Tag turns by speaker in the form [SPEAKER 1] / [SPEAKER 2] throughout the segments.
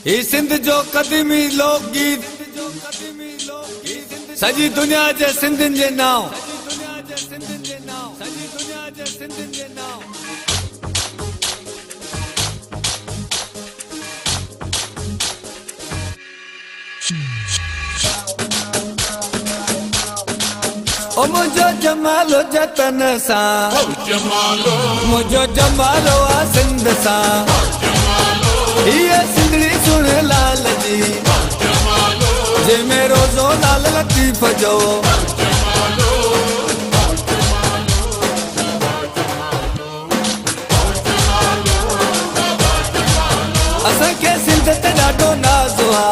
[SPEAKER 1] ही सिंध जो कदीमी लोकगीत सजी दुनिया जे सिंधिन जे नाव ओ मुझो जमालो जतन सा मुझो जमालो आ सिंध सा ये सिंधड़ी सुन लाल जी जे मेरो जो लाल लतीफ जो असां के सिंध ते ॾाढो नाज़ आ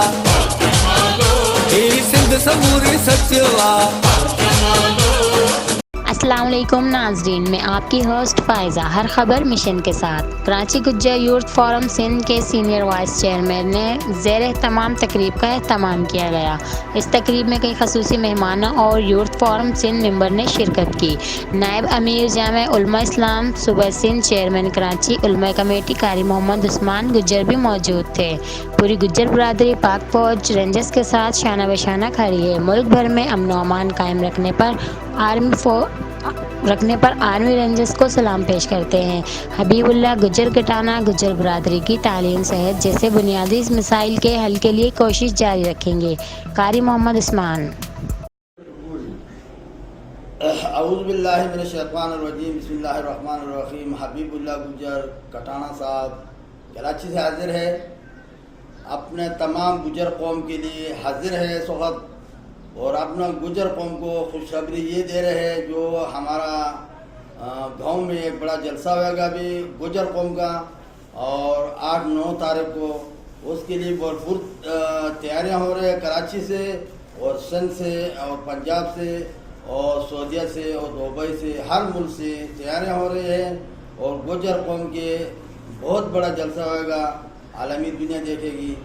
[SPEAKER 1] ही सिंध समूरी सच आ।
[SPEAKER 2] अस्सलाम वालेकुम नाज़रीन, मैं आपकी होस्ट फ़ायज़ा हर खबर मिशन के साथ। कराची गुज्जर यूथ फोरम सिंध के सीनियर वाइस चेयरमैन ने ज़ेर तमाम तकरीब का एहतमाम किया गया। इस तकरीब में कई खसूसी मेहमानों और यूथ फोरम सिंध मेंबर ने शिरकत की। नायब अमीर जामे उलमा इस्लाम सूबा सिंध, चेयरमैन कराची उलमा कमेटी कारी मोहम्मद उस्मान गुज्जर भी मौजूद थे। पूरी गुज्जर बरादरी पाक फौज रेंजर्स के साथ शाना बशाना खड़ी है। मुल्क भर में अमन व अमान कायम रखने पर आर्मी रेंजर्स को सलाम पेश करते हैं। हबीबुल्लाह गुज्जर कटाना गुज्जर बरादरी की तालीम सेहत जैसे बुनियादी मसाइल के हल के लिए कोशिश जारी रखेंगे। कारी मोहम्मद उस्मान।
[SPEAKER 3] औज़ुबिल्लाहि मिनश्शैतानिर्रजीम, बिस्मिल्लाहिर्रहमानिर्रहीम। हबीबुल्लाह गुज्जर कटाना साहब कराची से हाजिर है, अपने तमाम गुज्जर कौम के लिए हाजिर है इस वक्त, और अपना गुज्जर कौम को खुशखबरी ये दे रहे हैं जो हमारा गांव में एक बड़ा जलसा होगा अभी गुज्जर कौम का, और 8-9 तारीख को उसके लिए भरपूर तैयारियां हो रही है। कराची से और सिंध से और पंजाब से और सऊदीया से और दुबई से, हर मुल्क से तैयारियां हो रही है, और गुज्जर कौम के बहुत बड़ा जलसा होगा, आलमी दुनिया देखेगी।